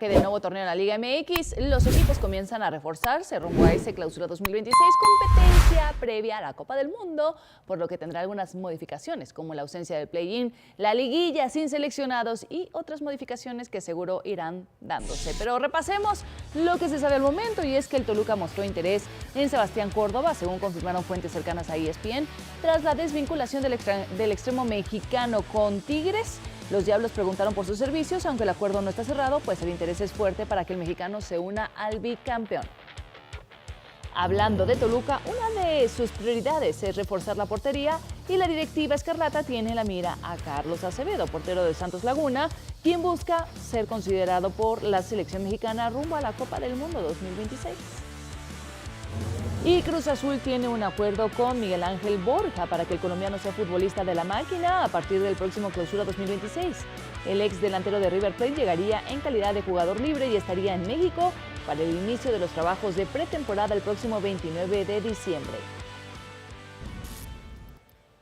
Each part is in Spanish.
arranque del nuevo torneo de la Liga MX, los equipos comienzan a reforzarse rumbo a ese Clausura 2026, competencia previa a la Copa del Mundo, por lo que tendrá algunas modificaciones, como la ausencia del play-in, la liguilla sin seleccionados y otras modificaciones que seguro irán dándose. Pero repasemos lo que se sabe al momento, y es que el Toluca mostró interés en Sebastián Córdoba, según confirmaron fuentes cercanas a ESPN, tras la desvinculación del extremo mexicano con Tigres. Los Diablos preguntaron por sus servicios, aunque el acuerdo no está cerrado, pues el interés es fuerte para que el mexicano se una al bicampeón. Hablando de Toluca, una de sus prioridades es reforzar la portería y la directiva escarlata tiene en la mira a Carlos Acevedo, portero de Santos Laguna, quien busca ser considerado por la selección mexicana rumbo a la Copa del Mundo 2026. Y Cruz Azul tiene un acuerdo con Miguel Ángel Borja para que el colombiano sea futbolista de la máquina a partir del próximo Clausura 2026. El ex delantero de River Plate llegaría en calidad de jugador libre y estaría en México para el inicio de los trabajos de pretemporada el próximo 29 de diciembre.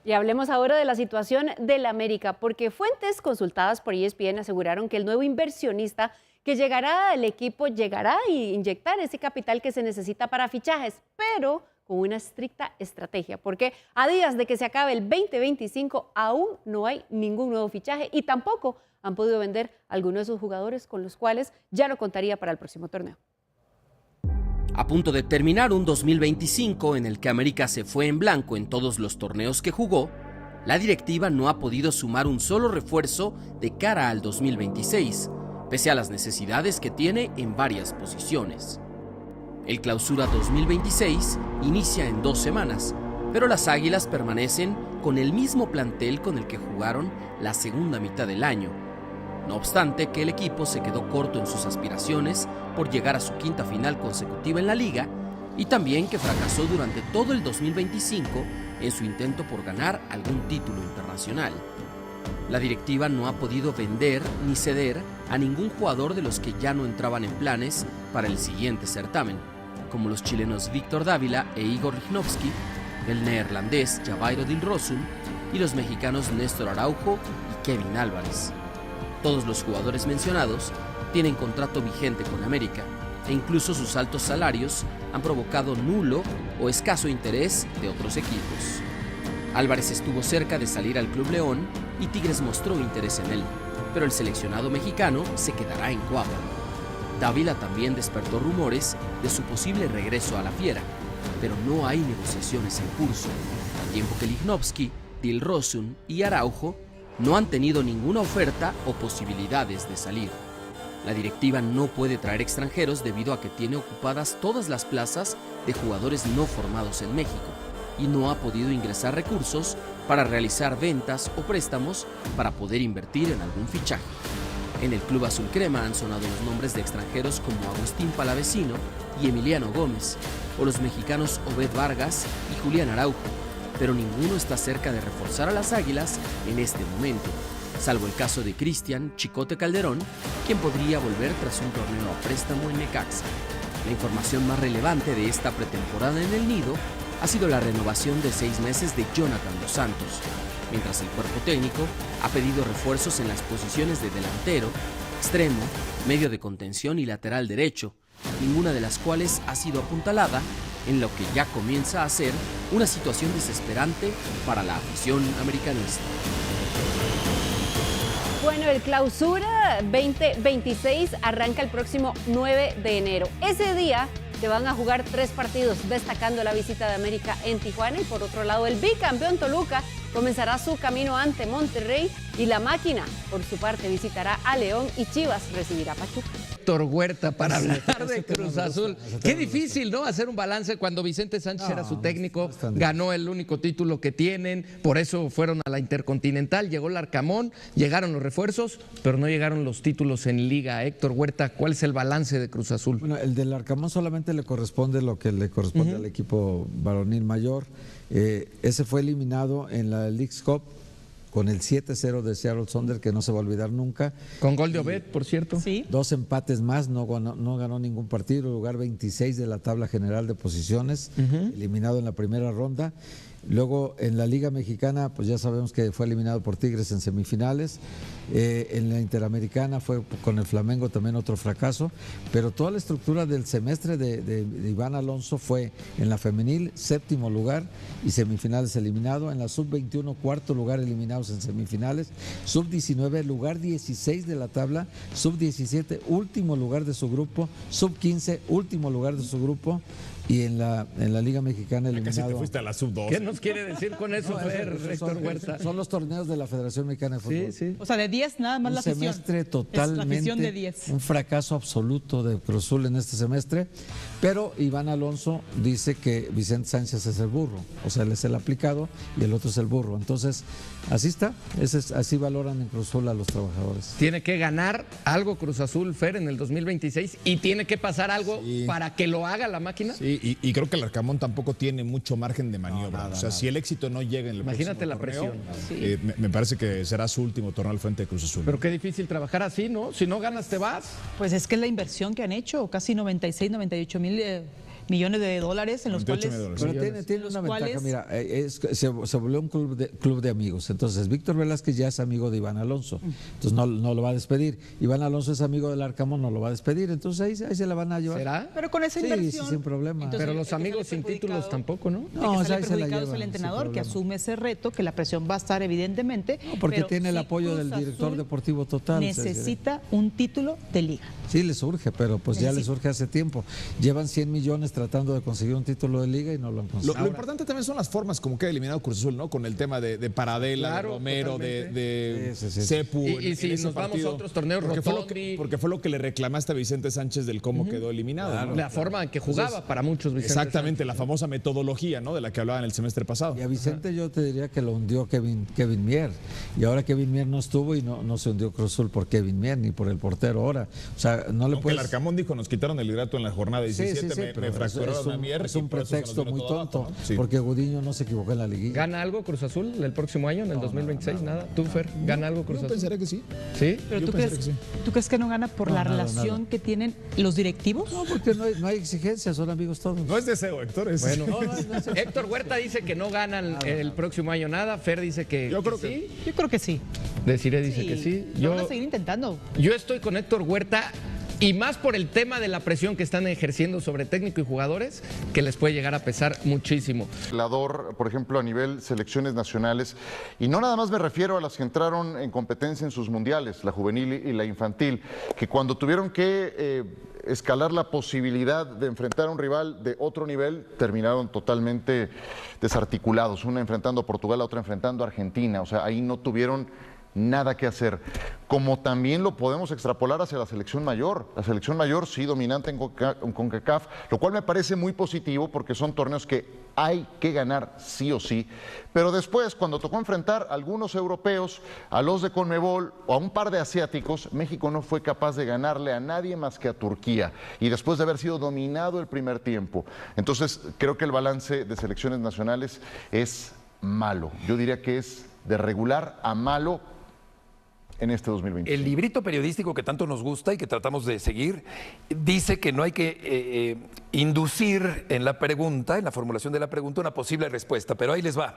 Y hablemos ahora de la situación del América, porque fuentes consultadas por ESPN aseguraron que el nuevo inversionista que llegará al equipo llegará a inyectar ese capital que se necesita para fichajes, pero con una estricta estrategia, porque a días de que se acabe el 2025 aún no hay ningún nuevo fichaje y tampoco han podido vender algunos de sus jugadores con los cuales ya no contaría para el próximo torneo. A punto de terminar un 2025 en el que América se fue en blanco en todos los torneos que jugó, la directiva no ha podido sumar un solo refuerzo de cara al 2026, pese a las necesidades que tiene en varias posiciones. El Clausura 2026 inicia en 2 semanas, pero las Águilas permanecen con el mismo plantel con el que jugaron la segunda mitad del año. No obstante que el equipo se quedó corto en sus aspiraciones por llegar a su 5ª final consecutiva en la liga y también que fracasó durante todo el 2025 en su intento por ganar algún título internacional. La directiva no ha podido vender ni ceder a ningún jugador de los que ya no entraban en planes para el siguiente certamen, como los chilenos Víctor Dávila e Igor Lichnowsky, el neerlandés Javairo Dilrosun y los mexicanos Néstor Araujo y Kevin Álvarez. Todos los jugadores mencionados tienen contrato vigente con América e incluso sus altos salarios han provocado nulo o escaso interés de otros equipos. Álvarez estuvo cerca de salir al Club León y Tigres mostró interés en él, pero el seleccionado mexicano se quedará en Cuapa. Dávila también despertó rumores de su posible regreso a la Fiera, pero no hay negociaciones en curso, al tiempo que Lichnowsky, Dilrosun y Araujo no han tenido ninguna oferta o posibilidades de salir. La directiva no puede traer extranjeros debido a que tiene ocupadas todas las plazas de jugadores no formados en México y no ha podido ingresar recursos para realizar ventas o préstamos para poder invertir en algún fichaje. En el Club Azul Crema han sonado los nombres de extranjeros como Agustín Palavecino y Emiliano Gómez, o los mexicanos Obed Vargas y Julián Araujo, pero ninguno está cerca de reforzar a las Águilas en este momento, salvo el caso de Cristian Chicote Calderón, quien podría volver tras un torneo a préstamo en Necaxa. La información más relevante de esta pretemporada en el Nido ha sido la renovación de 6 meses de Jonathan Dos Santos, mientras el cuerpo técnico ha pedido refuerzos en las posiciones de delantero, extremo, medio de contención y lateral derecho, ninguna de las cuales ha sido apuntalada, en lo que ya comienza a ser una situación desesperante para la afición americanista. Bueno, el Clausura 2026 arranca el próximo 9 de enero. Ese día se van a jugar 3 partidos, destacando la visita de América en Tijuana, y por otro lado el bicampeón Toluca comenzará su camino ante Monterrey y la Máquina, por su parte, visitará a León y Chivas recibirá a Pachuca. Héctor Huerta para hablar de Cruz Azul. Qué difícil, ¿no? Hacer un balance cuando Vicente Sánchez era su técnico, ganó el único título que tienen, por eso fueron a la Intercontinental, llegó el Arcamón, llegaron los refuerzos, pero no llegaron los títulos en Liga. Héctor Huerta, ¿cuál es el balance de Cruz Azul? Bueno, el del Arcamón solamente le corresponde lo que le corresponde al equipo varonil mayor. Ese fue eliminado en la Leagues Cup con el 7-0 de Seattle Sounders, que no se va a olvidar nunca. Con gol de Obed, por cierto. Sí. 2 empates más, no ganó ningún partido, lugar 26 de la tabla general de posiciones, eliminado en la primera ronda. Luego en la Liga Mexicana, pues ya sabemos que fue eliminado por Tigres en semifinales. En la Interamericana fue con el Flamengo también otro fracaso. Pero toda la estructura del semestre de Iván Alonso fue en la femenil, 7º lugar y semifinales eliminado. En la sub-21, 4º lugar eliminados en semifinales. Sub-19, lugar 16 de la tabla. Sub-17, último lugar de su grupo. Sub-15, último lugar de su grupo. Y en la Liga Mexicana eliminado. Casi te fuiste a la sub-2. ¿Qué nos quiere decir con eso, Fer, Héctor Huerta? Son los torneos de la Federación Mexicana de Fútbol. Sí. O sea, de 10 nada más Un la afición. semestre totalmente, Es la afición de 10. un fracaso absoluto de Cruz Azul en este semestre, pero Iván Alonso dice que Vicente Sánchez es el burro, o sea, él es el aplicado y el otro es el burro. Entonces, así está, así valoran en Cruz Azul a los trabajadores. Tiene que ganar algo Cruz Azul, Fer, en el 2026 y tiene que pasar algo para que lo haga la máquina. Sí, y creo que el Arcamón tampoco tiene mucho margen de maniobra. nada, o sea, nada. si el éxito no llega en el Imagínate próximo la presión. torneo, me parece que será su último torneo al frente de Cruz Azul. Pero qué difícil trabajar así, ¿no? Si no ganas, te vas. Pues es que es la inversión que han hecho, casi 96, 98 mil millones de dólares, en los 98 cuales... millones. Pero tiene los una ventaja, cuales- mira, se volvió un club de amigos. Entonces, Víctor Velázquez ya es amigo de Iván Alonso, entonces no lo va a despedir. Iván Alonso es amigo del Arcamón, no lo va a despedir. Entonces ahí se la van a llevar. ¿Será? Pero con esa Sí, inversión... sin problema. entonces, Pero el los que amigos sale sin títulos perjudicado- No, tampoco, ¿no? El que o sea, sale ahí se la perjudicado es llevan, el sin entrenador que problema. asume ese reto, que la presión va a estar evidentemente. Porque pero tiene el si apoyo del Cruz director Azul deportivo total. necesita un título de liga. Sí, le surge, pero pues ya le surge hace tiempo. Llevan 100 millones tratando de conseguir un título de liga y no lo han Lo conseguido. importante también son las formas como queda eliminado Cruz Azul, ¿no? Con el tema de Paradela, Claro, de Romero, de Sí. Cepu. Y si ese nos vamos partido. a otros torneos, porque fue lo que le reclamaste a Vicente Sánchez del cómo quedó eliminado. ¿no? La forma en que jugaba para muchos, Vicente Exactamente, la famosa metodología, ¿no? De la que hablaba en el semestre pasado. Y a Vicente yo te diría que lo hundió Kevin Mier. Y ahora Kevin Mier no estuvo y no se hundió Cruz Azul por Kevin Mier ni por el portero ahora. O sea, no le Aunque puedes... el Arcamón dijo, nos quitaron el liderato en la jornada 17, me pero fracturaron a Mier. es y un por eso se nos pretexto vino muy todo tonto, abajo, ¿no? Sí. porque Gudiño no se equivocó en la liguilla. ¿Gana algo Cruz Azul el próximo año, en el 2026? Nada. ¿Tú, Fer? ¿Gana algo Cruz Yo Azul? pensaría que sí. ¿Sí? Pero Yo ¿tú pensaría crees, que sí. ¿tú crees que no gana por No, la nada, relación nada. que tienen los directivos? No, porque no hay exigencias, son amigos todos. No es deseo, Héctor. Es... Bueno, Héctor Huerta dice que no ganan el próximo año nada. Fer dice que Yo creo sí. Yo creo que sí. Desiree dice que sí. Lo van a seguir intentando. Yo estoy con Héctor Huerta y más por el tema de la presión que están ejerciendo sobre técnico y jugadores, que les puede llegar a pesar muchísimo. Por ejemplo, a nivel selecciones nacionales, y no nada más me refiero a las que entraron en competencia en sus mundiales, la juvenil y la infantil, que cuando tuvieron que escalar la posibilidad de enfrentar a un rival de otro nivel, terminaron totalmente desarticulados, una enfrentando a Portugal, la otra enfrentando a Argentina, o sea, ahí no tuvieron nada que hacer, como también lo podemos extrapolar hacia la selección mayor. La selección mayor sí dominante en CONCACAF, lo cual me parece muy positivo porque son torneos que hay que ganar sí o sí, pero después cuando tocó enfrentar a algunos europeos, a los de CONMEBOL o a un par de asiáticos, México no fue capaz de ganarle a nadie más que a Turquía, y después de haber sido dominado el primer tiempo. Entonces creo que el balance de selecciones nacionales es malo, yo diría que es de regular a malo en este 2020. El librito periodístico que tanto nos gusta y que tratamos de seguir dice que no hay que inducir en la pregunta, en la formulación de la pregunta, una posible respuesta, pero ahí les va.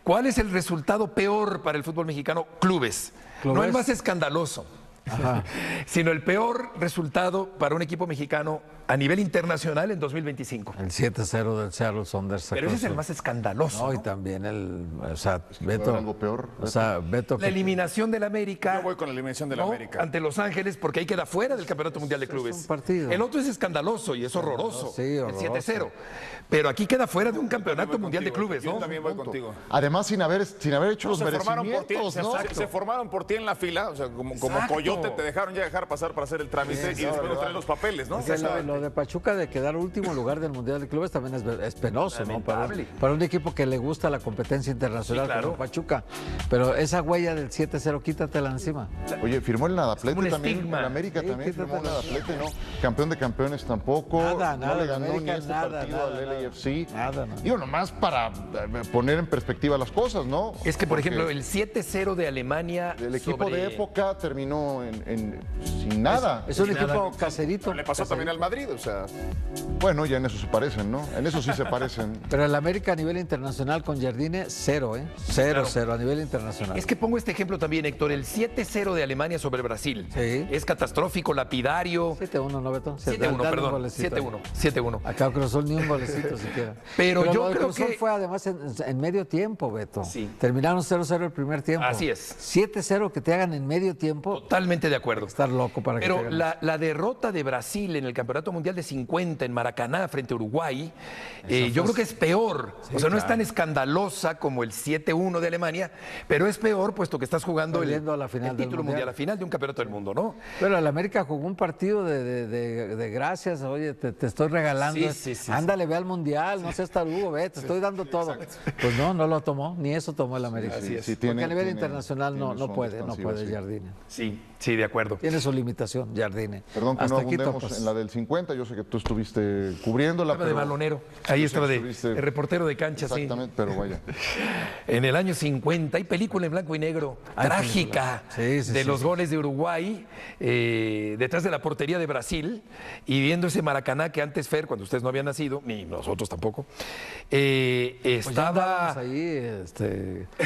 ¿Cuál es el resultado peor para el fútbol mexicano? Clubes. No el más escandaloso, sino el peor resultado para un equipo mexicano a nivel internacional en 2025. El 7-0 del Seattle Sounders. Pero ese es el más escandaloso. No, y ¿no? también ¿Algo peor? Beto. La eliminación del América. Yo voy con la eliminación del ¿no? América. Ante Los Ángeles, porque ahí queda fuera del Campeonato Mundial de Clubes. un partido. El otro es escandaloso y es horroroso. Sí, horroroso. El 7-0. Pero aquí queda fuera de un Campeonato Mundial de Clubes, Yo ¿no? también voy contigo. Además, sin haber hecho los se formaron por ti, merecimientos, ¿no? se formaron por ti en la fila, o sea, como Exacto. coyote te dejaron ya dejar pasar para hacer el trámite y después nos traen los papeles, ¿no? Porque lo de Pachuca de quedar último lugar del Mundial de Clubes también es penoso, ¿no? Lamentable. Para un equipo que le gusta la competencia internacional Sí, claro. como Pachuca. Pero esa huella del 7-0, quítatela encima. Oye, firmó el Nadaplete como un también, estigma. el América Sí, también firmó el quítatelo. Nadaplete, ¿no? Campeón de campeones tampoco, Nada, no le el ganó América, ni este nada, partido nada, al LAFC. Nada. Digo, nomás para poner en perspectiva las cosas, ¿no? Es que, por Porque ejemplo, el 7-0 de Alemania. el equipo sobre- de época terminó sin nada. Es un equipo caserito. Le pasó también al Madrid, o sea. Bueno, ya en eso se parecen, ¿no? En eso sí se parecen. Pero el América a nivel internacional con Jardine, 0, ¿eh? 0-0 a nivel internacional. Es que pongo este ejemplo también, Héctor, el 7-0 de Alemania sobre Brasil. Sí. Es catastrófico, lapidario. 7-1, ¿no, Beto? 7-1, perdón. 7-1. Acá Cruz Azul ni un golecito siquiera. Pero yo lo de creo Cruz Azul que fue además en medio tiempo, Beto. Sí. Terminaron 0-0 el primer tiempo. Así es. 7-0 que te hagan en medio tiempo. Totalmente de acuerdo. Estar loco para que te Pero hagan la derrota de Brasil en el Campeonato Mundial de 50 en Maracaná frente a Uruguay, yo creo que es peor. Sí, o sea, no es claro. tan escandalosa como el 7-1 de Alemania, pero es peor puesto que estás jugando Perdiendo la final el del título mundial, la final de un Campeonato del Mundo, ¿no? Pero el América jugó un partido de gracias. Oye, te estoy regalando. Sí. Ándale, ve al Mundial, no seas tarugo, ve, te estoy dando todo. Pues no lo tomó, ni eso tomó el América. Así es. Sí, Porque a nivel tiene internacional no son puede expansivas, sí. Jardine. Sí, de acuerdo. Tiene su limitación, Jardine. Perdón que Hasta no aquí abundemos topas. en la del 50, yo sé que tú estuviste cubriéndola. Estaba de balonero. Ahí Yo sé estaba que de estuviste- reportero de cancha, sí. Exactamente, pero vaya. En el año 50 hay película en blanco y negro, Hay trágica, película. Sí, de sí. los goles de Uruguay, detrás de la portería de Brasil, y viendo ese Maracaná que antes, Fer, cuando ustedes no habían nacido, ni nosotros tampoco, Pues ya estaba... andábamos ahí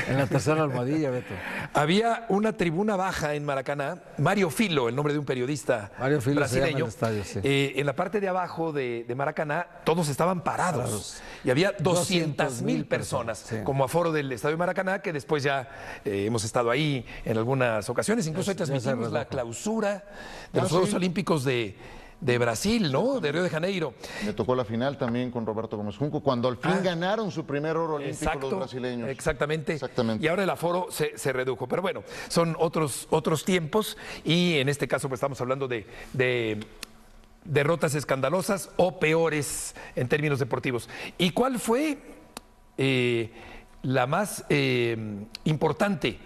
en la tercera almohadilla, Beto. Había una tribuna baja en Maracaná, Mario Filo, el nombre de un periodista Mario Filo se llama brasileño. el estadio, sí. En la parte de abajo de Maracaná, todos estaban parados. Y había 200,000 personas, sí. como aforo del estadio Maracaná, que después ya hemos estado ahí en algunas ocasiones. Incluso ahí Ya se transmitimos la redujo. clausura de los Juegos Olímpicos de Brasil, ¿no? De Río de Janeiro. Me tocó la final también con Roberto Gómez Junco, cuando al fin ganaron su primer oro olímpico los brasileños. Exactamente. Exactamente. Y ahora el aforo se redujo. Pero bueno, son otros tiempos y en este caso pues estamos hablando de derrotas escandalosas o peores en términos deportivos. ¿Y cuál fue la más importante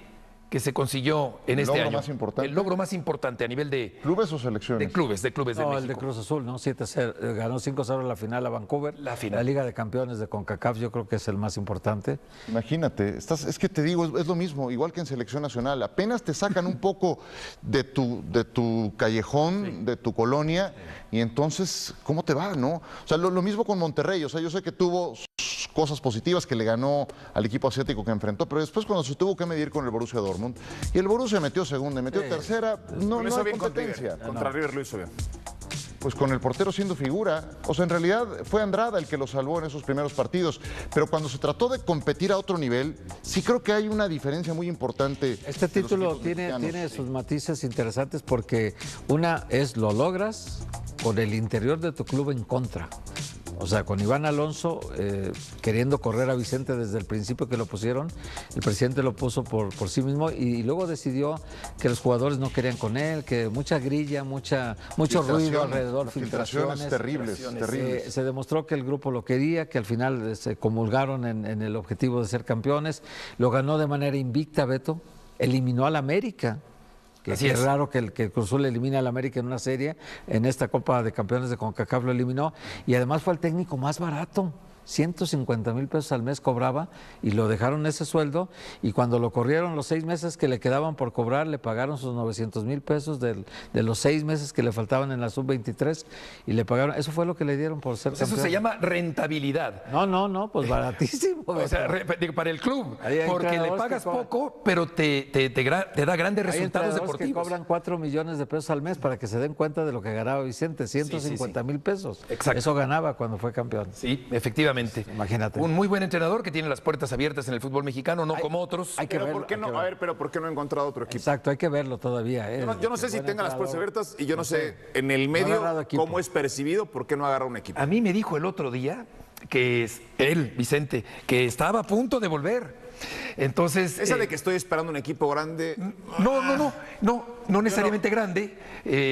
que se consiguió en este logro año? más importante? El logro más importante a nivel de ¿Clubes o selecciones? de clubes de No, México. el de Cruz Azul, ¿no? 7-0. Ganó 5-0 la final a Vancouver. La final. La Liga de Campeones de CONCACAF yo creo que es el más importante. Imagínate, es que te digo, es lo mismo, igual que en selección nacional. Apenas te sacan un poco de tu callejón, de tu colonia, y entonces, ¿cómo te va, no? O sea, lo mismo con Monterrey. O sea, yo sé que tuvo sus cosas positivas, que le ganó al equipo asiático que enfrentó, pero después cuando se tuvo que medir con el Borussia Dortmund, y el Borussia metió segunda, y metió tercera, no Lo hizo hay bien competencia. contra River lo hizo bien. Pues con el portero siendo figura. O sea, en realidad fue Andrada el que lo salvó en esos primeros partidos. Pero cuando se trató de competir a otro nivel, sí creo que hay una diferencia muy importante. Este de los título equipos tiene mexicanos. sus matices interesantes porque una es lo logras con el interior de tu club en contra. O sea, con Iván Alonso queriendo correr a Vicente desde el principio que lo pusieron, el presidente lo puso por sí mismo y luego decidió que los jugadores no querían con él, que mucha grilla, mucho ruido alrededor, filtraciones terribles. Se demostró que el grupo lo quería, que al final se comulgaron en el objetivo de ser campeones. Lo ganó de manera invicta, Beto, eliminó al América. Que Así es es. raro que el Cruz Azul elimine al América en una serie, en esta Copa de Campeones de CONCACAF lo eliminó y además fue el técnico más barato. 150,000 pesos al mes cobraba y lo dejaron ese sueldo y cuando lo corrieron los 6 meses que le quedaban por cobrar le pagaron sus 900,000 pesos de los 6 meses que le faltaban en la sub-23 y le pagaron, eso fue lo que le dieron por ser Pues eso campeón. se llama rentabilidad. No, pues baratísimo. O sea, Beto. para el club, Ahí hay porque le entrenadores pagas que cobran. poco, pero te da grandes Hay resultados entrenadores deportivos. que cobran 4 millones de pesos al mes para que se den cuenta de lo que ganaba Vicente, 150,000 pesos. Exacto. Eso ganaba cuando fue campeón. Sí, efectivamente. Imagínate. Un muy buen entrenador que tiene las puertas abiertas en el fútbol mexicano, no como otros. Hay que Pero verlo, ¿por qué hay no? que A verlo. ver, pero ¿por qué no ha encontrado otro equipo? Exacto, hay que verlo todavía. Yo no sé si Buen tenga las puertas entrenador. abiertas y yo no sé en el No ha medio agarrado equipo. cómo es percibido, por qué no agarra un equipo. A mí me dijo el otro día que es él, Vicente, que estaba a punto de volver. Entonces. Esa de que estoy esperando un equipo grande. No necesariamente grande.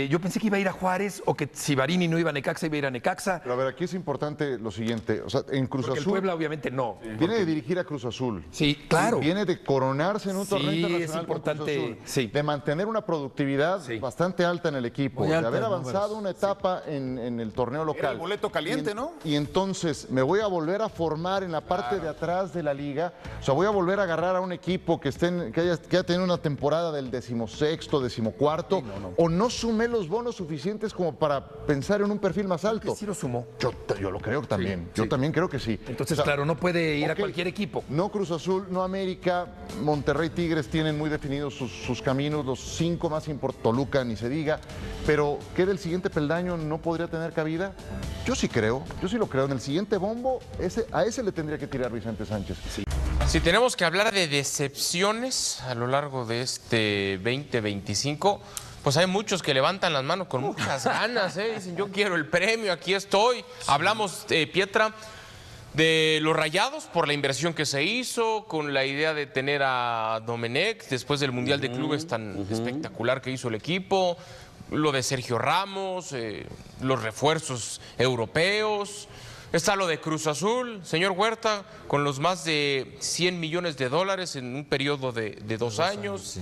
Yo pensé que iba a ir a Juárez o que si Barini no iba a Necaxa, iba a ir a Necaxa. Pero a ver, aquí es importante lo siguiente. O sea, en Cruz Porque el Azul Puebla obviamente no. viene de dirigir a Cruz Azul. Sí, claro. Viene de coronarse en un Sí, torneo es internacional con importante, Cruz Azul, sí. de mantener una productividad Sí. bastante alta en el equipo, Muy de alta haber en avanzado números. una etapa en el torneo local. el boleto caliente, ¿no? Y entonces me voy a volver a formar en la parte de atrás de la liga. O sea, voy a volver volver a agarrar a un equipo que haya tenido una temporada del 16º, 14º, o no sumé los bonos suficientes como para pensar en un perfil más alto. Sí lo sumó. Yo lo creo también. Yo también creo que sí. Entonces, claro, no puede ir a cualquier equipo. No Cruz Azul, no América, Monterrey, Tigres tienen muy definidos sus caminos, los 5 más importantes, Toluca ni se diga, pero ¿qué del siguiente peldaño no podría tener cabida? Yo sí lo creo. En el siguiente bombo, a ese le tendría que tirar Vicente Sánchez. Sí. Si tenemos que hablar de decepciones a lo largo de este 2025, pues hay muchos que levantan las manos con muchas ganas, dicen yo quiero el premio, aquí estoy. Sí. Hablamos, Pietra, de los Rayados por la inversión que se hizo, con la idea de tener a Domenech después del Mundial de Clubes tan espectacular que hizo el equipo, lo de Sergio Ramos, los refuerzos europeos. Está lo de Cruz Azul, señor Huerta, con los más de 100 millones de dólares en un periodo de 2 años. Sí.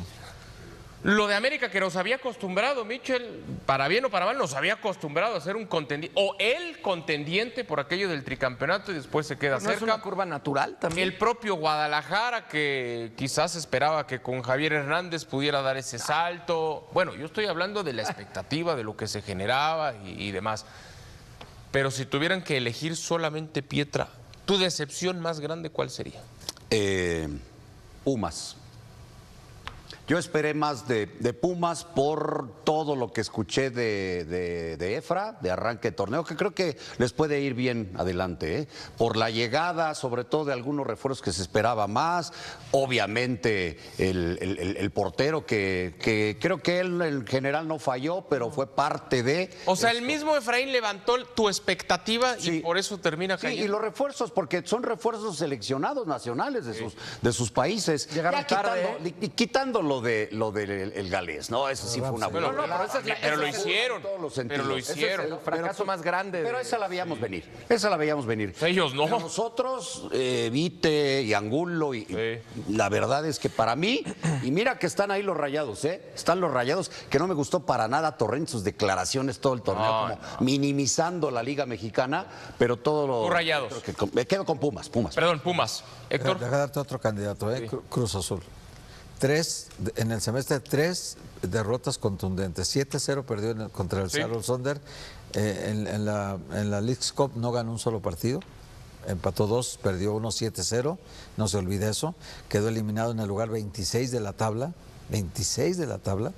Lo de América, que nos había acostumbrado, Michel, para bien o para mal, nos había acostumbrado a ser un contendiente, o el contendiente por aquello del tricampeonato y después se queda cerca. ¿Es una curva natural también? El propio Guadalajara, que quizás esperaba que con Javier Hernández pudiera dar ese salto. Bueno, yo estoy hablando de la expectativa, de lo que se generaba y demás. Pero si tuvieran que elegir solamente, Pietra, ¿tu decepción más grande cuál sería? Pumas. Yo esperé más de Pumas por todo lo que escuché de Efra, de arranque de torneo, que creo que les puede ir bien adelante, por la llegada, sobre todo de algunos refuerzos que se esperaba más, obviamente el portero que creo que él en general no falló, pero fue parte de... O sea, el mismo Efraín levantó tu expectativa y por eso termina cayendo. Sí, y los refuerzos, porque son refuerzos seleccionados nacionales de sus países. Llegaron tarde, quitándolo lo del galés, ¿no? Eso sí fue una buena. Pero lo hicieron. Pero lo hicieron. Es el fracaso más grande. Pero esa la veíamos venir. Esa la veíamos venir. Ellos no. Pero nosotros, Vite y Angulo, la verdad es que para mí, y mira que están ahí los Rayados, están los Rayados, que no me gustó para nada Torrent, sus declaraciones todo el torneo, como minimizando la Liga Mexicana, pero todo lo... Los Rayados. Me quedo con Pumas. Perdón, Pumas. Héctor. Deja darte otro candidato, Cruz Azul. En el semestre 3 derrotas contundentes. 7-0 perdió contra el Seattle Sonder. En la Leagues Cup no ganó un solo partido. Empató 2, perdió 1, 7-0. No se olvide eso. Quedó eliminado en el lugar 26 de la tabla. 26 de la tabla.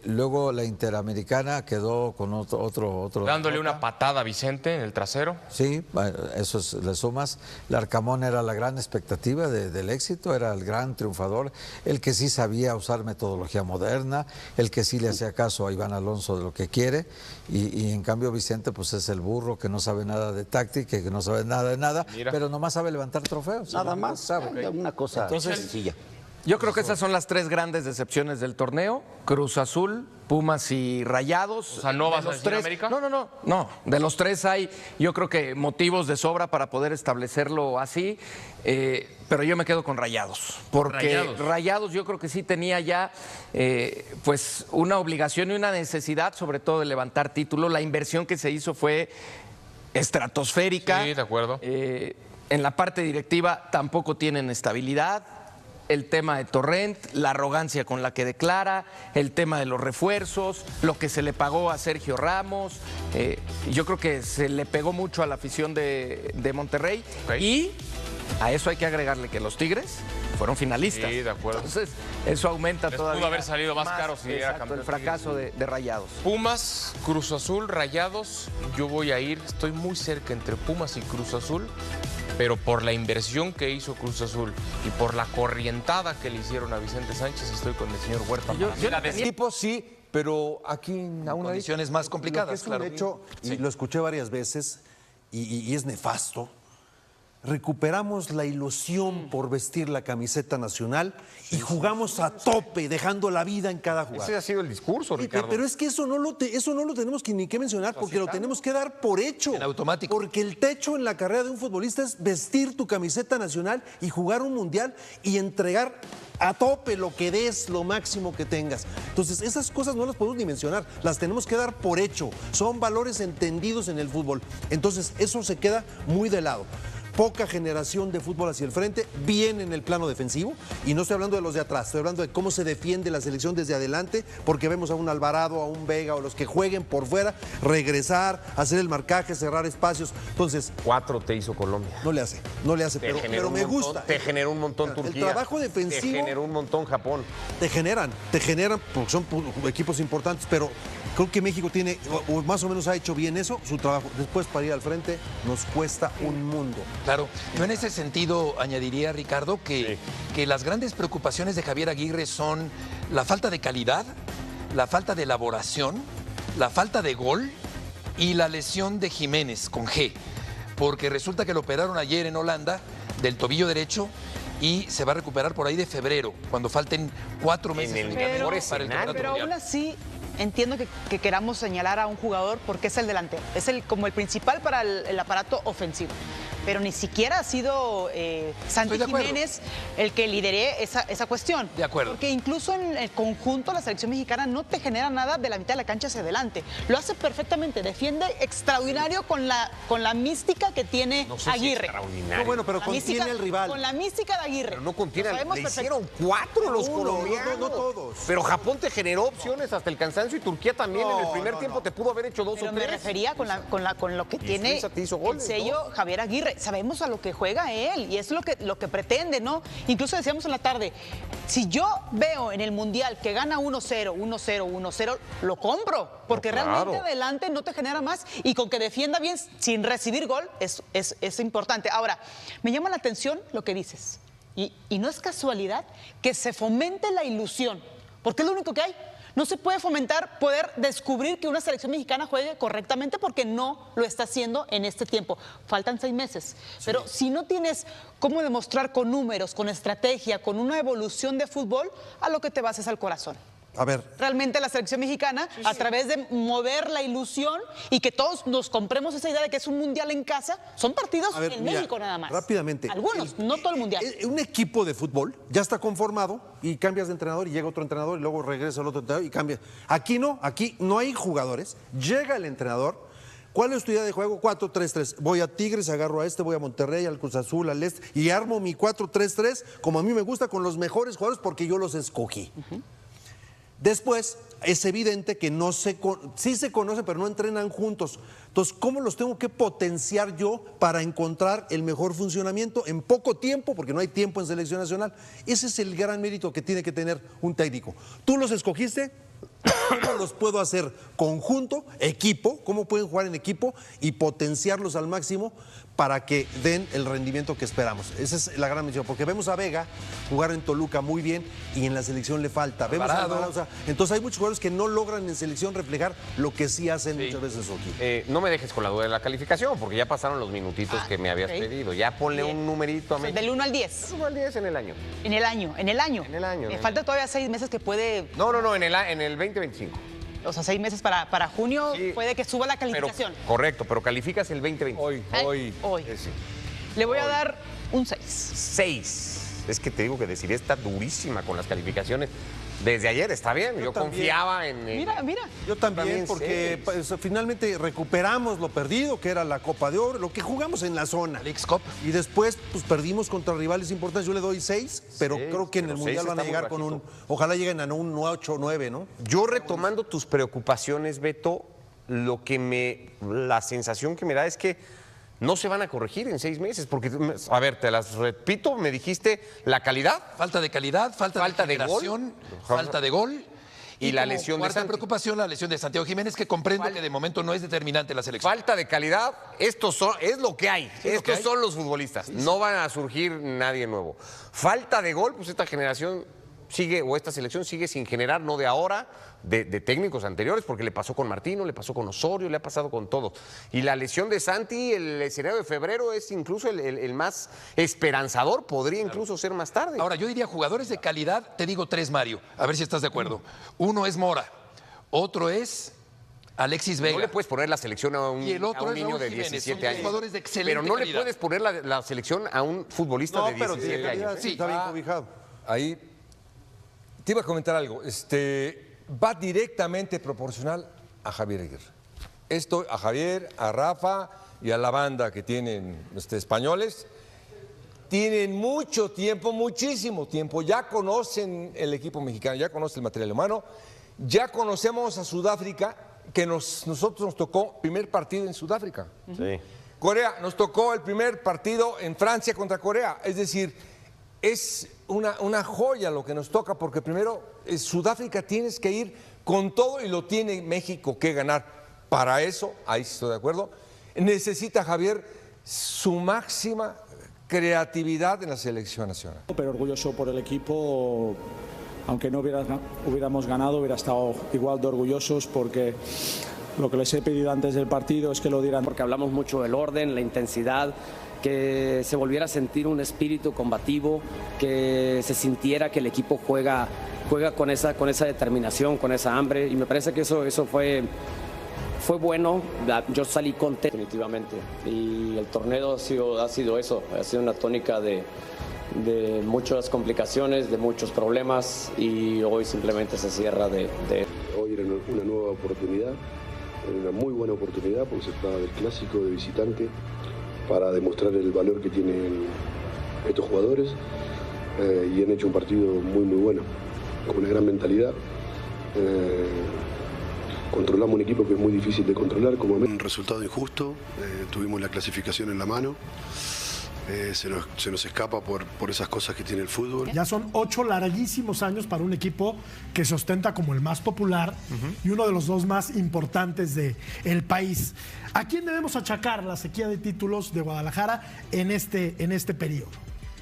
Luego la Interamericana quedó con otro dándole una patada a Vicente en el trasero. Sí, eso le sumas. Larcamón era la gran expectativa del éxito, era el gran triunfador, el que sí sabía usar metodología moderna, el que sí le hacía caso a Iván Alonso de lo que quiere, y en cambio Vicente pues es el burro que no sabe nada de táctica, que no sabe nada de nada, pero nomás sabe levantar trofeos. Nada más, sabe. Una cosa sencilla. Yo creo que esas son las 3 grandes decepciones del torneo: Cruz Azul, Pumas y Rayados. O sea, ¿no vas a decir América? No. De los 3 hay, yo creo que motivos de sobra para poder establecerlo así, pero yo me quedo con Rayados. Porque Rayados yo creo que sí tenía ya pues una obligación y una necesidad, sobre todo de levantar título. La inversión que se hizo fue estratosférica. Sí, de acuerdo. En la parte directiva tampoco tienen estabilidad. El tema de Torrent, la arrogancia con la que declara, el tema de los refuerzos, lo que se le pagó a Sergio Ramos. Yo creo que se le pegó mucho a la afición de Monterrey. Y a eso hay que agregarle que los Tigres fueron finalistas. Sí, de acuerdo. Entonces, eso aumenta todavía. Pudo haber salido más caro si era campeón. El fracaso de Rayados. Pumas, Cruz Azul, Rayados. Yo voy a ir, estoy muy cerca entre Pumas y Cruz Azul, pero por la inversión que hizo Cruz Azul y por la corrientada que le hicieron a Vicente Sánchez, estoy con el señor Huerta. Tipo sí, pero aquí aún condiciones más complicadas, es claro. De hecho, y lo escuché varias veces y es nefasto. Recuperamos la ilusión por vestir la camiseta nacional y jugamos a tope, dejando la vida en cada jugada. Ese ha sido el discurso, Ricardo. Pero es que eso no lo tenemos ni que mencionar, porque lo tenemos que dar por hecho. En automático. Porque el techo en la carrera de un futbolista es vestir tu camiseta nacional y jugar un mundial y entregar a tope lo que des, lo máximo que tengas. Entonces, esas cosas no las podemos ni mencionar, las tenemos que dar por hecho. Son valores entendidos en el fútbol. Entonces, eso se queda muy de lado. poca generación de fútbol hacia el frente, bien en el plano defensivo, y no estoy hablando de los de atrás, estoy hablando de cómo se defiende la selección desde adelante, porque vemos a un Alvarado, a un Vega o los que jueguen por fuera, regresar, hacer el marcaje, cerrar espacios. Entonces, 4 te hizo Colombia. no le hace, pero me gusta. Te generó un montón Turquía. El trabajo defensivo. Te generó un montón Japón. Te generan, porque son equipos importantes, pero creo que México tiene, o más o menos ha hecho bien eso, su trabajo. Después para ir al frente nos cuesta un mundo. Claro, yo en ese sentido añadiría, Ricardo, que las grandes preocupaciones de Javier Aguirre son la falta de calidad, la falta de elaboración, la falta de gol y la lesión de Jiménez con G, porque resulta que lo operaron ayer en Holanda del tobillo derecho y se va a recuperar por ahí de febrero, cuando falten 4 meses En el para mejor el escenario. campeonato Pero mundial. aún así entiendo que queramos señalar a un jugador porque es el delantero, es como el principal para el aparato ofensivo. Pero ni siquiera ha sido Santi Jiménez el que lidere esa cuestión. De acuerdo. Porque incluso en el conjunto la selección mexicana no te genera nada de la mitad de la cancha hacia adelante. Lo hace perfectamente, defiende extraordinario con la mística que tiene Aguirre. No, bueno, pero La contiene mística- al rival. Con la mística de Aguirre. Pero no contiene, Lo sabemos le perfecto. hicieron 4 los Uno, colombianos. no todos. Pero Japón te generó opciones hasta el cansancio y Turquía también en el primer tiempo te pudo haber hecho 2 Pero o me 3. refería con lo que tiene Suiza te hizo goles, el sello Javier Aguirre. Sabemos a lo que juega él y es lo que pretende, ¿no? Incluso decíamos en la tarde, si yo veo en el Mundial que gana 1-0, 1-0, 1-0, lo compro, porque No, claro. realmente adelante no te genera más y con que defienda bien sin recibir gol es importante. Ahora, me llama la atención lo que dices y no es casualidad que se fomente la ilusión, porque es lo único que hay. No se puede fomentar poder descubrir que una selección mexicana juegue correctamente porque no lo está haciendo en este tiempo. Faltan 6 meses. Pero si no tienes cómo demostrar con números, con estrategia, con una evolución de fútbol, a lo que te vas es al corazón. A ver, Realmente la selección mexicana, a través de mover la ilusión y que todos nos compremos esa idea de que es un mundial en casa, son partidos a ver, en mira, México nada más. rápidamente. Algunos, no todo el mundial. Un equipo de fútbol ya está conformado y cambias de entrenador y llega otro entrenador y luego regresa el otro entrenador y cambia. Aquí no hay jugadores, llega el entrenador. ¿Cuál es tu idea de juego? 4-3-3. Voy a Tigres, agarro a este, voy a Monterrey, al Cruz Azul, al Este y armo mi 4-3-3 como a mí me gusta con los mejores jugadores porque yo los escogí. Después, es evidente que sí se conocen, pero no entrenan juntos. Entonces, ¿cómo los tengo que potenciar yo para encontrar el mejor funcionamiento en poco tiempo? Porque no hay tiempo en selección nacional. Ese es el gran mérito que tiene que tener un técnico. ¿Tú los escogiste? ¿Cómo los puedo hacer conjunto, equipo? ¿Cómo pueden jugar en equipo y potenciarlos al máximo para que den el rendimiento que esperamos? Esa es la gran misión, porque vemos a Vega jugar en Toluca muy bien y en la selección le falta. Vemos a Alvarado. Alvarado, o sea, entonces hay muchos jugadores que no logran en selección reflejar lo que sí hacen muchas veces aquí. No me dejes con la duda de la calificación, porque ya pasaron los minutitos que me habías ok. pedido. Ya ponle Bien. un numerito a México. Del 1 al 10. 1 al 10 en el año. En el año. En el año. Me falta todavía 6 meses que puede. No, en el 2025. O sea, 6 meses para junio Sí. puede que suba la Pero, calificación. correcto, pero calificas el 2025. Hoy. Sí. Le voy a dar un 6. 6. Es que te digo que decir está durísima con las calificaciones. Desde ayer está bien. Yo también. confiaba en. Mira. Yo también, porque seis. pues, finalmente recuperamos lo perdido, que era la Copa de Oro, lo que jugamos en la zona. Leagues Cup. Y después pues perdimos contra rivales importantes. Yo le doy 6, pero Seis, creo que en el pero Mundial seis van a está muy llegar con bajito. ojalá lleguen a un 8 o 9, ¿no? Yo retomando tus preocupaciones, Beto, la sensación que me da es que no se van a corregir en 6 meses, porque, a ver, te las repito, me dijiste la calidad. Falta de calidad, falta de gol. generación, falta de gol. Y la como lesión de cuarta Santi. preocupación, la lesión de Santiago Jiménez, que comprendo que de momento no es determinante en la selección. Falta de calidad, es lo que hay. Es lo que Estos hay. son los futbolistas. No van a surgir nadie nuevo. Falta de gol, pues esta generación sigue, o esta selección sigue sin generar, no de ahora, de técnicos anteriores, porque le pasó con Martino, le pasó con Osorio, le ha pasado con todo. Y la lesión de Santi, el escenario de febrero es incluso el más esperanzador, podría incluso ser más tarde. Ahora, yo diría jugadores de calidad, te digo 3, Mario, a ver si estás de acuerdo. Uno es Mora, otro es Alexis Vega. No le puedes poner la selección a un, Y el otro a un es niño Raúl de Jiménez, 17 son años. jugadores de excelente Pero no le calidad. puedes poner la selección a un futbolista de 17 años. Sí, está bien cobijado. Ahí te iba a comentar algo. Va directamente proporcional a Javier Aguirre. esto a Javier, a Rafa y a la banda que tienen españoles. Tienen mucho tiempo, muchísimo tiempo, ya conocen el equipo mexicano, ya conocen el material humano, ya conocemos a Sudáfrica, que nosotros nos tocó primer partido en Sudáfrica. Sí. Corea, nos tocó el primer partido en Francia contra Corea. Es decir, es una joya lo que nos toca, porque primero Sudáfrica tienes que ir con todo y lo tiene México que ganar. Para eso, ahí sí estoy de acuerdo, necesita Javier su máxima creatividad en la selección nacional. Pero orgulloso por el equipo, aunque no hubiéramos ganado, hubiera estado igual de orgullosos, porque lo que les he pedido antes del partido es que lo dieran. Porque hablamos mucho del orden, la intensidad, que se volviera a sentir un espíritu combativo, que se sintiera que el equipo juega con esa determinación, con esa hambre, y me parece que eso fue bueno. Yo salí contento definitivamente, y el torneo ha sido eso, ha sido una tónica de muchas complicaciones, de muchos problemas, y hoy simplemente se cierra de... Hoy era una nueva oportunidad, una muy buena oportunidad, porque se trataba del clásico de visitante, para demostrar el valor que tienen estos jugadores, y han hecho un partido muy bueno, con una gran mentalidad. Controlamos un equipo que es muy difícil de controlar. Un resultado injusto, tuvimos la clasificación en la mano, se nos escapa por esas cosas que tiene el fútbol. Ya son 8 larguísimos años para un equipo que se ostenta como el más popular y uno de los 2 más importantes del país. ¿A quién debemos achacar la sequía de títulos de Guadalajara en este periodo?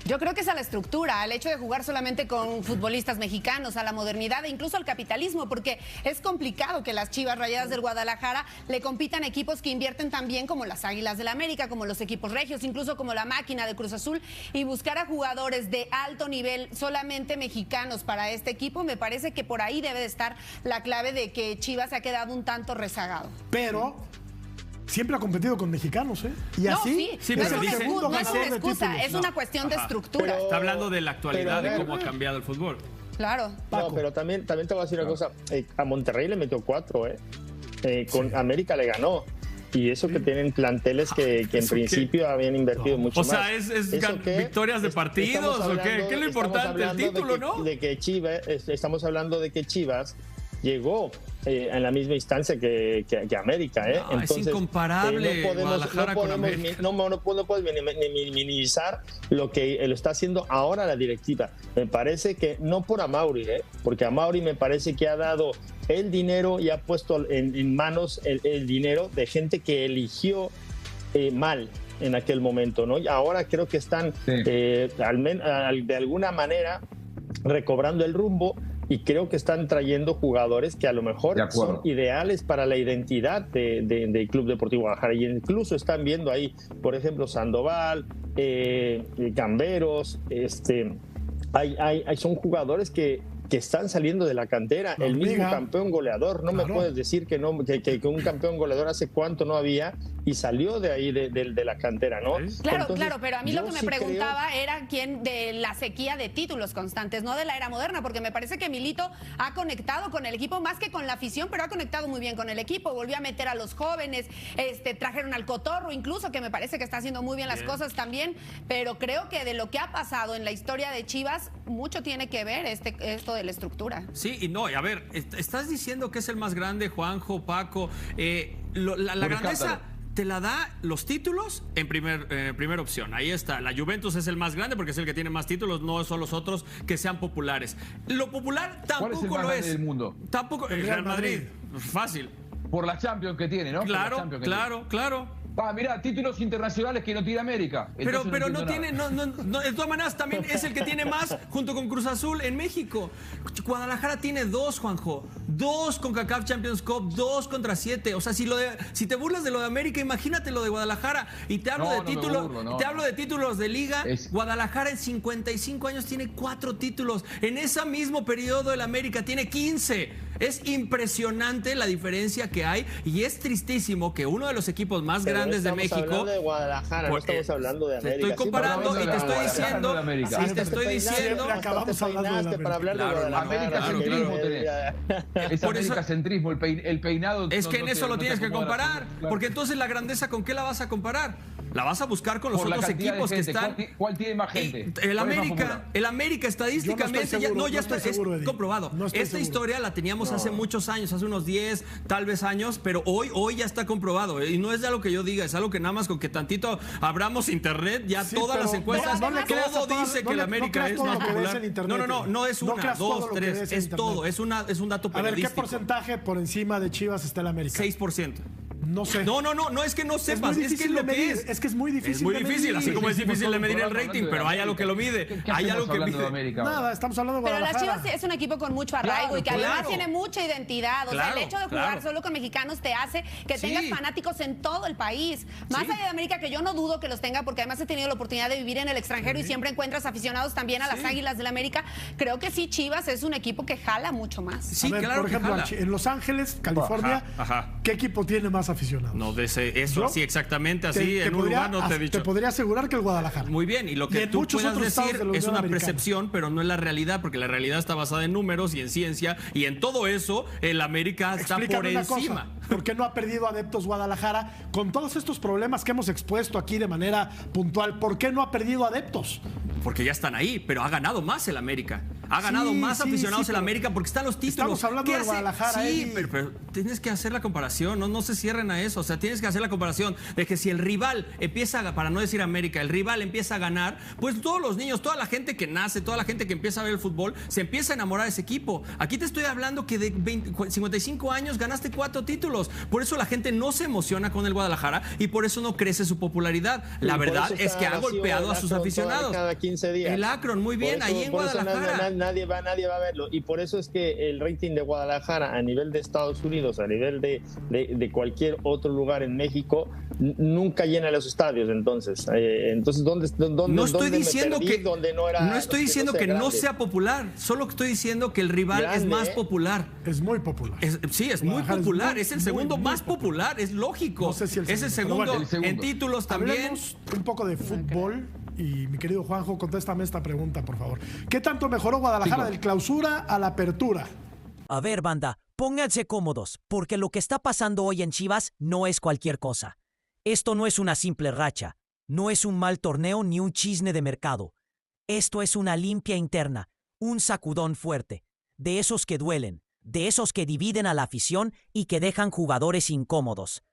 Yo creo que es a la estructura, al hecho de jugar solamente con futbolistas mexicanos, a la modernidad e incluso al capitalismo, porque es complicado que las Chivas Rayadas del Guadalajara le compitan a equipos que invierten tan bien como las Águilas del América, como los equipos regios, incluso como la Máquina de Cruz Azul, y buscar a jugadores de alto nivel solamente mexicanos para este equipo. Me parece que por ahí debe de estar la clave de que Chivas se ha quedado un tanto rezagado. Pero siempre ha competido con mexicanos, ¿eh? Y no, así sí, no es una excusa, es una cuestión de estructura. Está hablando de la actualidad, de cómo ha cambiado el fútbol. Claro. No, pero también te voy a decir una cosa. A Monterrey le metió 4, con América le ganó. Y eso que tienen planteles que en principio habían invertido mucho más. O sea, ¿es victorias de partidos o qué? ¿Qué es lo importante? El título, ¿no? Estamos hablando de que Chivas llegó en la misma instancia que América. No, entonces, es incomparable. No puedes minimizar lo que lo está haciendo ahora la directiva. Me parece que no por Amaury, porque Amaury me parece que ha dado el dinero y ha puesto en manos el dinero de gente que eligió mal en aquel momento, ¿no? Y ahora creo que están de alguna manera recobrando el rumbo, y creo que están trayendo jugadores que a lo mejor son ideales para la identidad del Club Deportivo Guadalajara, y incluso están viendo ahí, por ejemplo, Sandoval, Camberos, son jugadores que están saliendo de la cantera. El mismo campeón goleador, me puedes decir que un campeón goleador hace cuánto no había y salió de ahí de la cantera, ¿no? Claro, pero a mí lo que me preguntaba era quién de la sequía de títulos constantes, no de la era moderna, porque me parece que Milito ha conectado con el equipo más que con la afición, pero ha conectado muy bien con el equipo, volvió a meter a los jóvenes, trajeron al Cotorro incluso, que me parece que está haciendo muy bien las cosas también, pero creo que de lo que ha pasado en la historia de Chivas, mucho tiene que ver esto de la estructura. Sí, y no, y a ver, estás diciendo que es el más grande, Juanjo, Paco, la grandeza te la da los títulos en primera opción. Ahí está, la Juventus es el más grande porque es el que tiene más títulos, no son los otros que sean populares. Lo popular tampoco ¿Cuál es el más grande del mundo? Tampoco, el Real Madrid, fácil. Por la Champions que tiene, ¿no? Claro. Mirá, títulos internacionales que no tiene América. Pero no tiene, de todas maneras también es el que tiene más junto con Cruz Azul en México. Guadalajara tiene 2, Juanjo. 2 con CONCACAF Champions Cup, 2 contra 7. O sea, si te burlas de lo de América, imagínate lo de Guadalajara. Y te hablo de títulos de liga. Guadalajara en 55 años tiene 4 títulos. En ese mismo periodo el América tiene 15. Es impresionante la diferencia que hay y es tristísimo que uno de los equipos más grandes de México... Estamos hablando de Guadalajara, no estamos hablando de América. Te estoy comparando y te estoy diciendo... Y te estoy diciendo... Acabamos hablando de para hablar de Guadalajara. Americacentrismo tenés. Es americacentrismo, el peinado... Es que en eso lo tienes que comparar, porque entonces la grandeza, ¿con qué la vas a comparar? La vas a buscar con los otros equipos que están... ¿Cuál tiene más gente? El América estadísticamente es comprobado. Esta historia la teníamos hace muchos años, hace unos 10 tal vez años, pero hoy ya está comprobado. Y no es de algo que yo diga, es algo que nada más con que tantito abramos internet, ya todas las encuestas, todo dice que el América es más popular. No es una, dos, tres, es todo, es un dato periodístico. A ver, ¿qué porcentaje por encima de Chivas está el América? 6%. No sé. No es que no sepas, es que es lo que es. Es que es muy difícil. Es muy difícil, así como es difícil de medir el rating, pero hay algo que lo mide. Hay algo que mide. Nada, estamos hablando de Guadalajara. Pero las Chivas es un equipo con mucho arraigo y que además tiene mucha identidad. O sea, el hecho de jugar solo con mexicanos te hace que tengas fanáticos en todo el país. Más allá de América, que yo no dudo que los tenga, porque además he tenido la oportunidad de vivir en el extranjero y siempre encuentras aficionados también a las Águilas del América. Creo que sí, Chivas es un equipo que jala mucho más. Sí, claro. Por ejemplo, en Los Ángeles, California, ¿qué equipo tiene más aficionados? No, eso así exactamente, así en un lugar no te he dicho. Te podría asegurar que el Guadalajara. Muy bien, y lo que tú puedas decir es una percepción, pero no es la realidad, porque la realidad está basada en números y en ciencia, y en todo eso el América está por encima. ¿Por qué no ha perdido adeptos Guadalajara con todos estos problemas que hemos expuesto aquí de manera puntual? ¿Por qué no ha perdido adeptos? Porque ya están ahí, pero ha ganado más el América. Ha ganado más aficionados el América porque están los títulos. Estamos hablando de Guadalajara. Sí, pero tienes que hacer la comparación, no se cierren a eso. O sea, tienes que hacer la comparación de que si el rival empieza, para no decir América, el rival empieza a ganar, pues todos los niños, toda la gente que nace, toda la gente que empieza a ver el fútbol, se empieza a enamorar de ese equipo. Aquí te estoy hablando que de 55 años ganaste 4 títulos. Por eso la gente no se emociona con el Guadalajara y por eso no crece su popularidad. La verdad es que ha golpeado a sus aficionados. Cada 15 días. El Akron, muy bien, ahí en Guadalajara. Nadie va a verlo. Y por eso es que el rating de Guadalajara a nivel de Estados Unidos, a nivel de cualquier otro lugar en México, nunca llena los estadios. Entonces ¿dónde no estoy diciendo me perdí, que no estoy diciendo que no sea popular, solo estoy diciendo que el rival es más popular. Es muy popular. Es muy popular, es el segundo más popular, es lógico. No sé si es el segundo en títulos también. Hablemos un poco de fútbol. Y mi querido Juanjo, contéstame esta pregunta, por favor. ¿Qué tanto mejoró Guadalajara del clausura a la apertura? A ver, banda, pónganse cómodos, porque lo que está pasando hoy en Chivas no es cualquier cosa. Esto no es una simple racha, no es un mal torneo ni un chisme de mercado. Esto es una limpia interna, un sacudón fuerte, de esos que duelen, de esos que dividen a la afición y que dejan jugadores incómodos.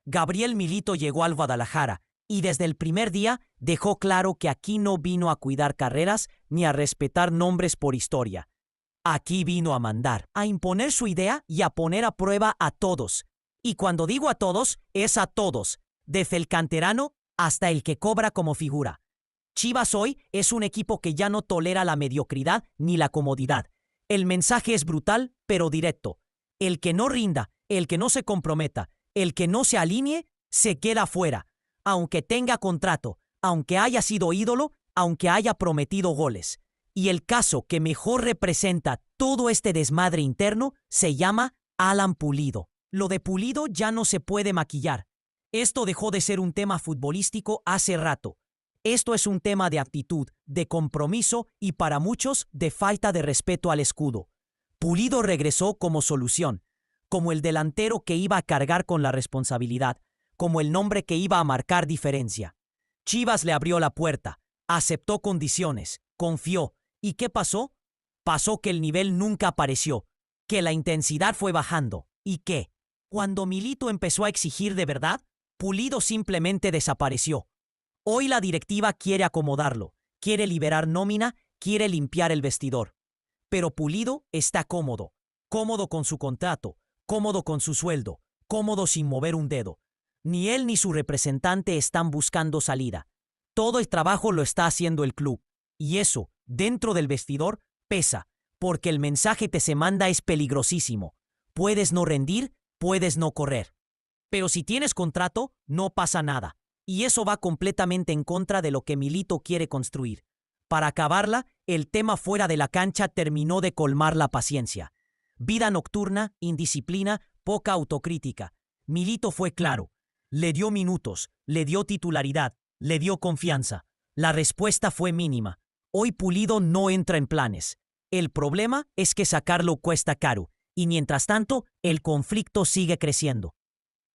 Gabriel Milito llegó al Guadalajara, y desde el primer día dejó claro que aquí no vino a cuidar carreras ni a respetar nombres por historia. Aquí vino a mandar, a imponer su idea y a poner a prueba a todos. Y cuando digo a todos, es a todos, desde el canterano hasta el que cobra como figura. Chivas hoy es un equipo que ya no tolera la mediocridad ni la comodidad. El mensaje es brutal, pero directo. El que no rinda, el que no se comprometa, el que no se alinee, se queda fuera. Aunque tenga contrato, aunque haya sido ídolo, aunque haya prometido goles. Y el caso que mejor representa todo este desmadre interno se llama Alan Pulido. Lo de Pulido ya no se puede maquillar. Esto dejó de ser un tema futbolístico hace rato. Esto es un tema de actitud, de compromiso y para muchos de falta de respeto al escudo. Pulido regresó como solución, como el delantero que iba a cargar con la responsabilidad, como el nombre que iba a marcar diferencia. Chivas le abrió la puerta, aceptó condiciones, confió. ¿Y qué pasó? Pasó que el nivel nunca apareció, que la intensidad fue bajando, y que, cuando Milito empezó a exigir de verdad, Pulido simplemente desapareció. Hoy la directiva quiere acomodarlo, quiere liberar nómina, quiere limpiar el vestidor. Pero Pulido está cómodo, cómodo con su contrato, cómodo con su sueldo, cómodo sin mover un dedo. Ni él ni su representante están buscando salida. Todo el trabajo lo está haciendo el club. Y eso, dentro del vestidor, pesa, porque el mensaje que se manda es peligrosísimo. Puedes no rendir, puedes no correr. Pero si tienes contrato, no pasa nada. Y eso va completamente en contra de lo que Milito quiere construir. Para acabarla, el tema fuera de la cancha terminó de colmar la paciencia. Vida nocturna, indisciplina, poca autocrítica. Milito fue claro. Le dio minutos, le dio titularidad, le dio confianza. La respuesta fue mínima. Hoy Pulido no entra en planes. El problema es que sacarlo cuesta caro, y mientras tanto, el conflicto sigue creciendo.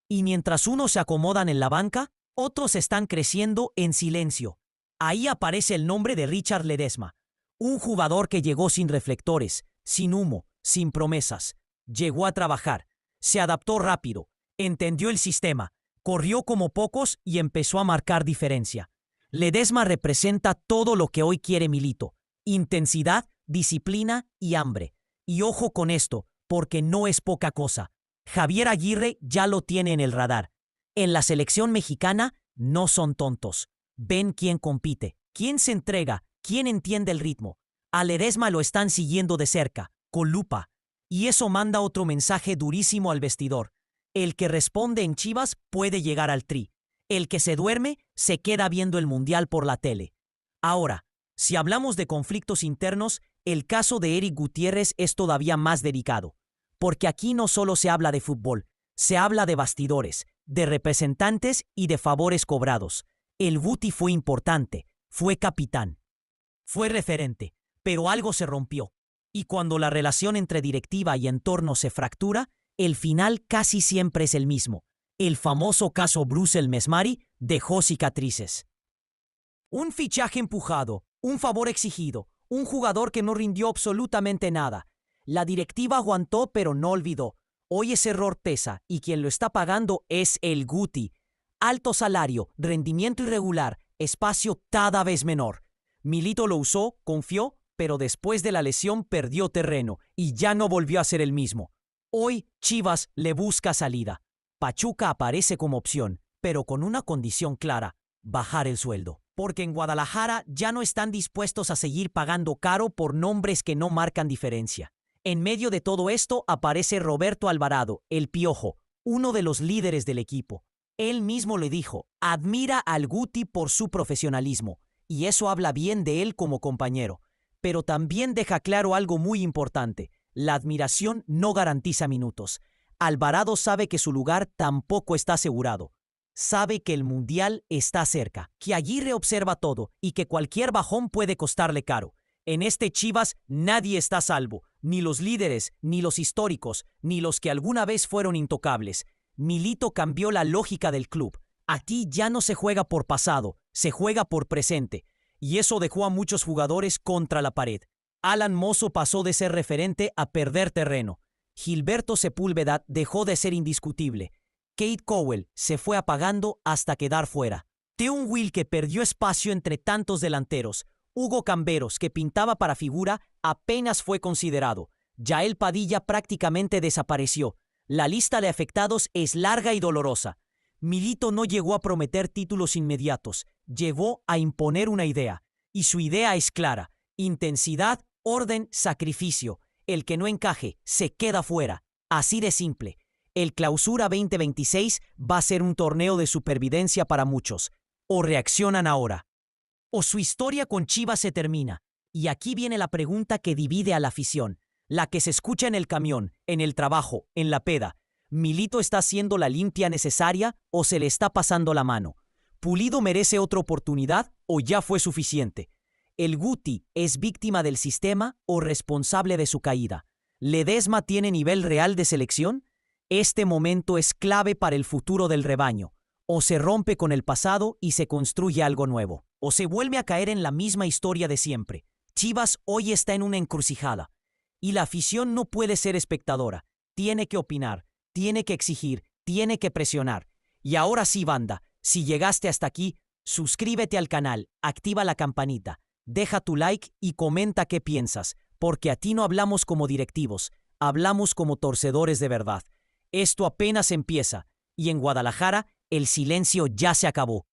Y mientras unos se acomodan en la banca, otros están creciendo en silencio. Ahí aparece el nombre de Richard Ledesma, un jugador que llegó sin reflectores, sin humo, sin promesas. Llegó a trabajar, se adaptó rápido, entendió el sistema, corrió como pocos y empezó a marcar diferencia. Ledesma representa todo lo que hoy quiere Milito: intensidad, disciplina y hambre. Y ojo con esto, porque no es poca cosa. Javier Aguirre ya lo tiene en el radar. En la selección mexicana no son tontos. Ven quién compite, quién se entrega, quién entiende el ritmo. A Ledesma lo están siguiendo de cerca, con lupa. Y eso manda otro mensaje durísimo al vestidor. El que responde en Chivas puede llegar al Tri. El que se duerme se queda viendo el Mundial por la tele. Ahora, si hablamos de conflictos internos, el caso de Eric Gutiérrez es todavía más delicado. Porque aquí no solo se habla de fútbol, se habla de bastidores, de representantes y de favores cobrados. El Guti fue importante, fue capitán, fue referente, pero algo se rompió. Y cuando la relación entre directiva y entorno se fractura, el final casi siempre es el mismo. El famoso caso Bruce Mesmari dejó cicatrices. Un fichaje empujado, un favor exigido, un jugador que no rindió absolutamente nada. La directiva aguantó pero no olvidó. Hoy ese error pesa y quien lo está pagando es el Guti. Alto salario, rendimiento irregular, espacio cada vez menor. Milito lo usó, confió, pero después de la lesión perdió terreno y ya no volvió a ser el mismo. Hoy Chivas le busca salida. Pachuca aparece como opción, pero con una condición clara: bajar el sueldo. Porque en Guadalajara ya no están dispuestos a seguir pagando caro por nombres que no marcan diferencia. En medio de todo esto aparece Roberto Alvarado, el Piojo, uno de los líderes del equipo. Él mismo le dijo, admira al Guti por su profesionalismo, y eso habla bien de él como compañero. Pero también deja claro algo muy importante: la admiración no garantiza minutos. Alvarado sabe que su lugar tampoco está asegurado. Sabe que el Mundial está cerca, que Aguirre observa todo y que cualquier bajón puede costarle caro. En este Chivas nadie está a salvo, ni los líderes, ni los históricos, ni los que alguna vez fueron intocables. Milito cambió la lógica del club. Aquí ya no se juega por pasado, se juega por presente. Y eso dejó a muchos jugadores contra la pared. Alan Mozo pasó de ser referente a perder terreno. Gilberto Sepúlveda dejó de ser indiscutible. Kate Cowell se fue apagando hasta quedar fuera. Teun Wilke perdió espacio entre tantos delanteros. Hugo Camberos, que pintaba para figura, apenas fue considerado. Yael Padilla prácticamente desapareció. La lista de afectados es larga y dolorosa. Milito no llegó a prometer títulos inmediatos, llegó a imponer una idea. Y su idea es clara: intensidad, orden, sacrificio. El que no encaje se queda fuera. Así de simple. El Clausura 2026 va a ser un torneo de supervivencia para muchos. O reaccionan ahora, o su historia con Chivas se termina. Y aquí viene la pregunta que divide a la afición, la que se escucha en el camión, en el trabajo, en la peda. ¿Milito está haciendo la limpia necesaria o se le está pasando la mano? ¿Pulido merece otra oportunidad o ya fue suficiente? ¿El Guti es víctima del sistema o responsable de su caída? ¿Ledesma tiene nivel real de selección? Este momento es clave para el futuro del rebaño. O se rompe con el pasado y se construye algo nuevo, o se vuelve a caer en la misma historia de siempre. Chivas hoy está en una encrucijada, y la afición no puede ser espectadora. Tiene que opinar, tiene que exigir, tiene que presionar. Y ahora sí, banda, si llegaste hasta aquí, suscríbete al canal, activa la campanita, deja tu like y comenta qué piensas, porque a ti no hablamos como directivos, hablamos como torcedores de verdad. Esto apenas empieza, y en Guadalajara el silencio ya se acabó.